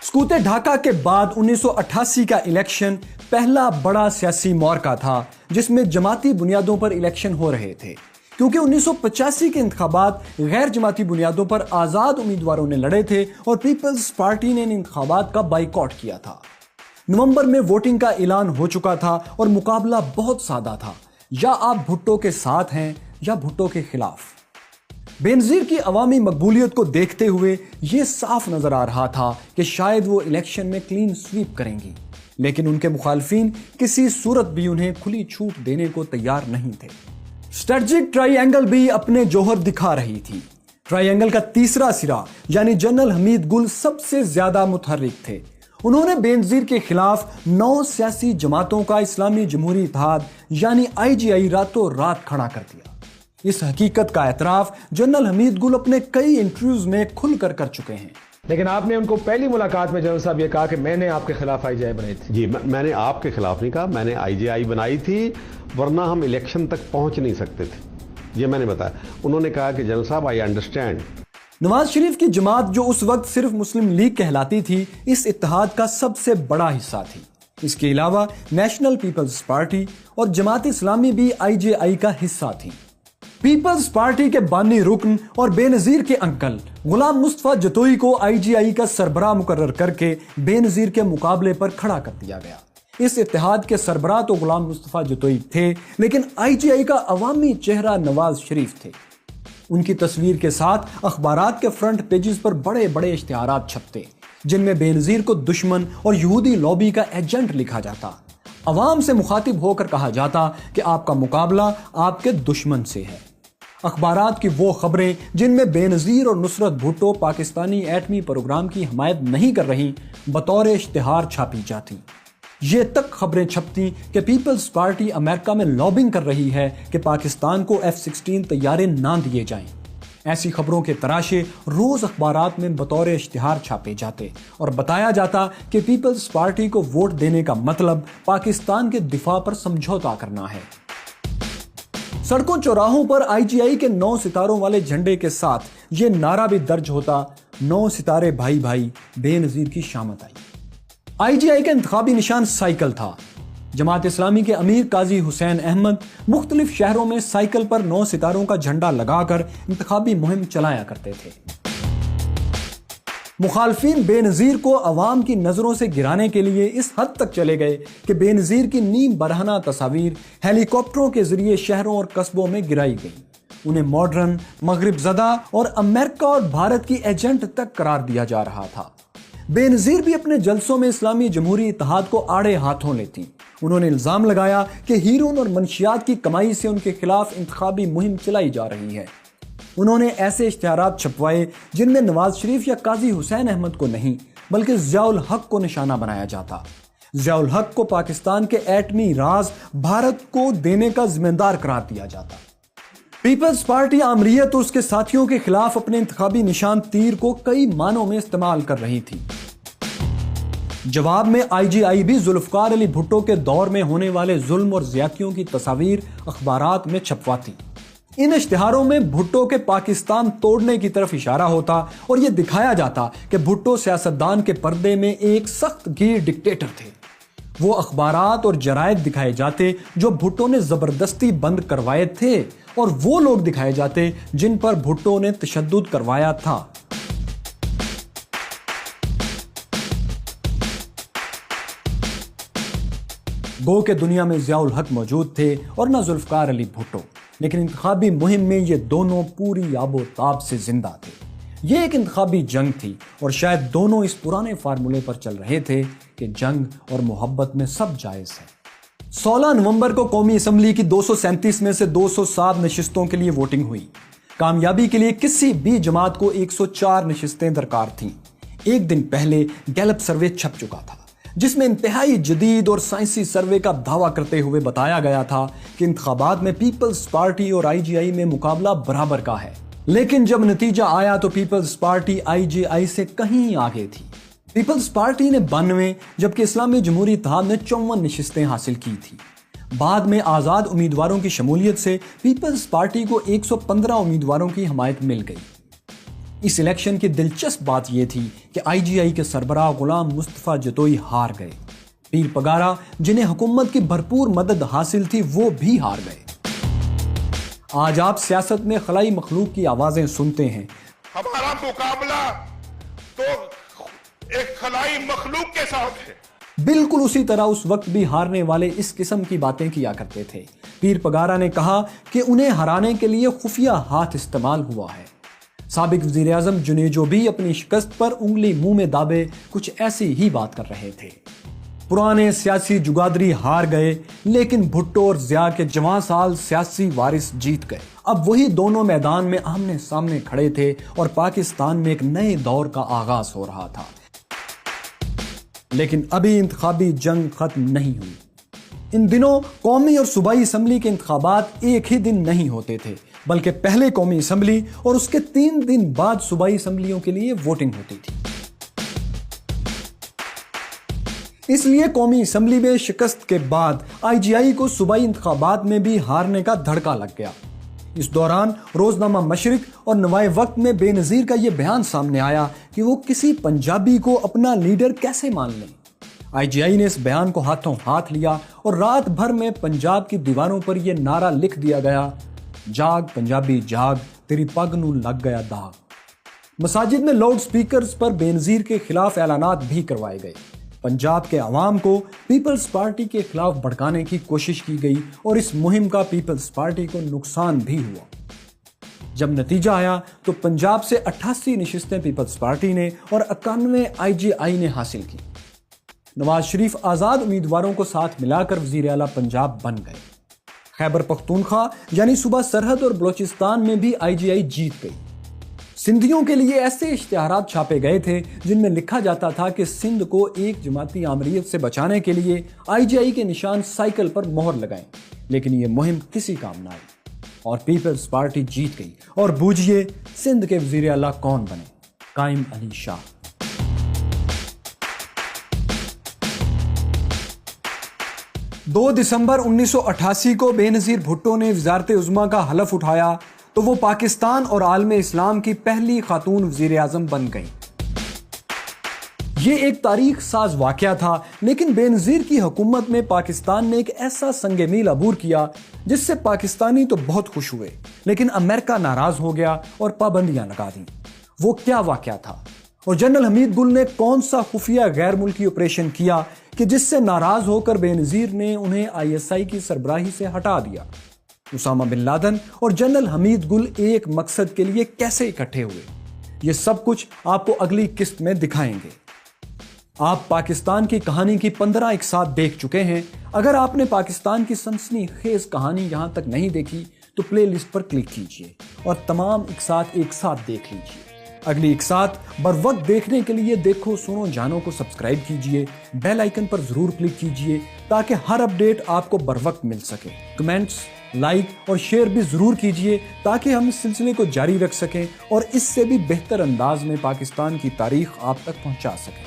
سقوط ڈھاکہ کے بعد 1988 کا الیکشن پہلا بڑا سیاسی معرکہ تھا جس میں جماعتی بنیادوں پر الیکشن ہو رہے تھے، کیونکہ 1985 کے انتخابات غیر جماعتی بنیادوں پر آزاد امیدواروں نے لڑے تھے اور پیپلز پارٹی نے ان انتخابات کا بائیکاٹ کیا تھا۔ نومبر میں ووٹنگ کا اعلان ہو چکا تھا اور مقابلہ بہت سادہ تھا، یا آپ بھٹو کے ساتھ ہیں یا بھٹو کے خلاف۔ بینظیر کی عوامی مقبولیت کو دیکھتے ہوئے یہ صاف نظر آ رہا تھا کہ شاید وہ الیکشن میں کلین سویپ کریں گی، لیکن ان کے مخالفین کسی صورت بھی انہیں کھلی چھوٹ دینے کو تیار نہیں تھے۔ اسٹریٹجک ٹرائی اینگل بھی اپنے جوہر دکھا رہی تھی۔ ٹرائی اینگل کا تیسرا سرا یعنی جنرل حمید گل سب سے زیادہ متحرک تھے۔ انہوں نے بینظیر کے خلاف 9 سیاسی جماعتوں کا اسلامی جمہوری اتحاد یعنی IGI راتوں رات کھڑا کر دیا۔ اس حقیقت کا اعتراف جنرل حمید گل اپنے کئی انٹرویوز میں کھل کر چکے ہیں۔ لیکن آپ نے ان کو پہلی ملاقات میں جنرل صاحب یہ کہا کہ میں نے آپ کے خلاف IGI بنائی تھی۔ جی، میں نے آپ کے خلاف نہیں کہا، میں نے IGI بنائی تھی، ورنہ ہم الیکشن تک پہنچ نہیں سکتے تھے، یہ میں نے بتایا۔ انہوں نے کہا کہ جنرل صاحب آئی انڈرسٹینڈ۔ نواز شریف کی جماعت جو اس وقت صرف مسلم لیگ کہلاتی تھی، اس اتحاد کا سب سے بڑا حصہ تھی۔ اس کے علاوہ نیشنل پیپلز پارٹی اور جماعت اسلامی بھی IGI کا حصہ تھی۔ پیپلز پارٹی کے بانی رکن اور بے نظیر کے انکل غلام مصطفیٰ جتوئی کو IGI کا سربراہ مقرر کر کے بے نظیر کے مقابلے پر کھڑا کر دیا گیا۔ اس اتحاد کے سربراہ تو غلام مصطفیٰ جتوئی تھے، لیکن IGI کا عوامی چہرہ نواز شریف تھے۔ ان کی تصویر کے ساتھ اخبارات کے فرنٹ پیجز پر بڑے بڑے اشتہارات چھپتے، جن میں بے نظیر کو دشمن اور یہودی لابی کا ایجنٹ لکھا جاتا۔ عوام سے مخاطب ہو کر کہا جاتا کہ آپ کا مقابلہ آپ کے دشمن سے ہے۔ اخبارات کی وہ خبریں جن میں بے نظیر اور نصرت بھٹو پاکستانی ایٹمی پروگرام کی حمایت نہیں کر رہی، بطور اشتہار چھاپی جاتی۔ یہ تک خبریں چھپتی کہ پیپلز پارٹی امریکہ میں لابنگ کر رہی ہے کہ پاکستان کو F-16 طیارے نہ دیے جائیں۔ ایسی خبروں کے تراشے روز اخبارات میں بطور اشتہار چھاپے جاتے اور بتایا جاتا کہ پیپلز پارٹی کو ووٹ دینے کا مطلب پاکستان کے دفاع پر سمجھوتا کرنا ہے۔ سڑکوں چوراہوں پر IGI کے 9 ستاروں والے جھنڈے کے ساتھ یہ نعرہ بھی درج ہوتا، 9 ستارے بھائی بھائی، بے نظیر کی شامت آئی۔ IGI کا انتخابی نشان سائیکل تھا۔ جماعت اسلامی کے امیر قاضی حسین احمد مختلف شہروں میں سائیکل پر 9 ستاروں کا جھنڈا لگا کر انتخابی مہم چلایا کرتے تھے۔ مخالفین بے نظیر کو عوام کی نظروں سے گرانے کے لیے اس حد تک چلے گئے کہ بے نظیر کی نیم برہنہ تصاویر ہیلی کاپٹروں کے ذریعے شہروں اور قصبوں میں گرائی گئیں۔ انہیں ماڈرن، مغرب زدہ اور امریکہ اور بھارت کی ایجنٹ تک قرار دیا جا رہا تھا۔ بے نظیر بھی اپنے جلسوں میں اسلامی جمہوری اتحاد کو آڑے ہاتھوں لیتی۔ انہوں نے الزام لگایا کہ ہیرون اور منشیات کی کمائی سے ان کے خلاف انتخابی مہم چلائی جا رہی ہے۔ انہوں نے ایسے اشتہارات چھپوائے جن میں نواز شریف یا قاضی حسین احمد کو نہیں بلکہ ضیاء الحق کو نشانہ بنایا جاتا۔ ضیاء الحق کو پاکستان کے ایٹمی راز بھارت کو دینے کا ذمہ دار قرار دیا جاتا۔ پیپلز پارٹی آمریت اور اس کے ساتھیوں کے خلاف اپنے انتخابی نشان تیر کو کئی معنوں میں استعمال کر رہی تھی۔ جواب میں IGI بھی ذوالفقار علی بھٹو کے دور میں ہونے والے ظلم اور زیادتیوں کی تصاویر اخبارات میں چھپواتی۔ ان اشتہاروں میں بھٹو کے پاکستان توڑنے کی طرف اشارہ ہوتا اور یہ دکھایا جاتا کہ بھٹو سیاستدان کے پردے میں ایک سخت گیر ڈکٹیٹر تھے۔ وہ اخبارات اور جرائد دکھائے جاتے جو بھٹو نے زبردستی بند کروائے تھے، اور وہ لوگ دکھائے جاتے جن پر بھٹو نے تشدد کروایا تھا۔ گو کہ دنیا میں ضیاء الحق موجود تھے اور نہ ذوالفقار علی بھٹو، لیکن انتخابی مہم میں یہ دونوں پوری آب و تاب سے زندہ تھے۔ یہ ایک انتخابی جنگ تھی اور شاید دونوں اس پرانے فارمولے پر چل رہے تھے کہ جنگ اور محبت میں سب جائز ہے۔ 16 نومبر کو قومی اسمبلی کی 237 میں سے 207 نشستوں کے لیے ووٹنگ ہوئی۔ کامیابی کے لیے کسی بھی جماعت کو 104 نشستیں درکار تھیں۔ ایک دن پہلے گیلپ سروے چھپ چکا تھا، جس میں انتہائی جدید اور سائنسی سروے کا دعویٰ کرتے ہوئے بتایا گیا تھا کہ انتخابات میں پیپلز پارٹی اور IGI میں مقابلہ برابر کا ہے۔ لیکن جب نتیجہ آیا تو پیپلز پارٹی IGI سے کہیں آگے تھی۔ پیپلز پارٹی نے 92 جبکہ اسلامی جمہوری اتحاد نے 54 نشستیں حاصل کی تھی۔ بعد میں آزاد امیدواروں کی شمولیت سے پیپلز پارٹی کو 115 امیدواروں کی حمایت مل گئی۔ اس الیکشن کی دلچسپ بات یہ تھی کہ آئی جی آئی کے سربراہ غلام مصطفیٰ جتوئی ہار گئے۔ پیر پگارا جنہیں حکومت کی بھرپور مدد حاصل تھی وہ بھی ہار گئے۔ آج آپ سیاست میں خلائی مخلوق کی آوازیں سنتے ہیں۔ ہمارا مقابلہ تو ایک خلائی مخلوق کے ساتھ ہے۔ بالکل اسی طرح اس وقت بھی ہارنے والے اس قسم کی باتیں کیا کرتے تھے۔ پیر پگارا نے کہا کہ انہیں ہرانے کے لیے خفیہ ہاتھ استعمال ہوا ہے۔ سابق وزیر اعظم جنیجو بھی اپنی شکست پر انگلی منہ میں دابے کچھ ایسی ہی بات کر رہے تھے۔ پرانے سیاسی جگادری ہار گئے، لیکن بھٹو اور ضیاء کے جوان سال سیاسی وارث جیت گئے۔ اب وہی دونوں میدان میں آمنے سامنے کھڑے تھے اور پاکستان میں ایک نئے دور کا آغاز ہو رہا تھا۔ لیکن ابھی انتخابی جنگ ختم نہیں ہوئی۔ ان دنوں قومی اور صوبائی اسمبلی کے انتخابات ایک ہی دن نہیں ہوتے تھے، بلکہ پہلے قومی اسمبلی اور اس کے 3 دن بعد صوبائی اسمبلیوں کے لیے ووٹنگ ہوتی تھی۔ اس لیے قومی اسمبلی میں شکست کے بعد آئی جی آئی کو صوبائی انتخابات میں بھی ہارنے کا دھڑکا لگ گیا۔ اس دوران روزنامہ مشرق اور نوائے وقت میں بے نظیر کا یہ بیان سامنے آیا کہ وہ کسی پنجابی کو اپنا لیڈر کیسے مان لیں۔ آئی جی آئی نے اس بیان کو ہاتھوں ہاتھ لیا اور رات بھر میں پنجاب کی دیواروں پر یہ نعرہ لکھ دیا گیا، جاگ پنجابی جاگ، تیری پگ نو لگ گیا داغ۔ مساجد میں لاؤڈ سپیکرز پر بے نظیر کے خلاف اعلانات بھی کروائے گئے۔ پنجاب کے عوام کو پیپلز پارٹی کے خلاف بھڑکانے کی کوشش کی گئی اور اس مہم کا پیپلز پارٹی کو نقصان بھی ہوا۔ جب نتیجہ آیا تو پنجاب سے 88 نشستیں پیپلز پارٹی نے اور 91 آئی جی آئی نے حاصل کی۔ نواز شریف آزاد امیدواروں کو ساتھ ملا کر وزیر اعلیٰ پنجاب بن گئے۔ خیبر پختونخوا یعنی صوبہ سرحد اور بلوچستان میں بھی آئی جی آئی جیت گئی۔ سندھیوں کے لیے ایسے اشتہارات چھاپے گئے تھے جن میں لکھا جاتا تھا کہ سندھ کو ایک جماعتی آمریت سے بچانے کے لیے آئی جی آئی کے نشان سائیکل پر مہر لگائیں، لیکن یہ مہم کسی کام نہ آئی اور پیپلز پارٹی جیت گئی۔ اور بوجھئے سندھ کے وزیر اعلیٰ کون بنے؟ قائم علی شاہ۔ دو دسمبر 1988 کو بے نظیر بھٹو نے وزارت عظمیٰ کا حلف اٹھایا تو وہ پاکستان اور عالم اسلام کی پہلی خاتون وزیر اعظم بن گئیں۔ یہ ایک تاریخ ساز واقعہ تھا، لیکن بے نظیر کی حکومت میں پاکستان نے ایک ایسا سنگ میل عبور کیا جس سے پاکستانی تو بہت خوش ہوئے، لیکن امریکہ ناراض ہو گیا اور پابندیاں لگا دیں۔ وہ کیا واقعہ تھا اور جنرل حمید گل نے کون سا خفیہ غیر ملکی آپریشن کیا کہ جس سے ناراض ہو کر بے نظیر نے انہیں آئی ایس آئی کی سربراہی سے ہٹا دیا؟ اسامہ بن لادن اور جنرل حمید گل ایک مقصد کے لیے کیسے اکٹھے ہوئے؟ یہ سب کچھ آپ کو اگلی قسط میں دکھائیں گے۔ آپ پاکستان کی کہانی کی 15 اقساط دیکھ چکے ہیں۔ اگر آپ نے پاکستان کی سنسنی خیز کہانی یہاں تک نہیں دیکھی تو پلے لسٹ پر کلک کیجئے اور تمام اقساط ایک ساتھ دیکھ لیجئے۔ اگلی اقساط بر وقت دیکھنے کے لیے دیکھو سنو جانو کو سبسکرائب کیجئے، بیل آئیکن پر ضرور کلک کیجئے تاکہ ہر اپڈیٹ آپ کو بر وقت مل سکے۔ کمنٹس، لائک اور شیئر بھی ضرور کیجئے تاکہ ہم اس سلسلے کو جاری رکھ سکیں اور اس سے بھی بہتر انداز میں پاکستان کی تاریخ آپ تک پہنچا سکیں۔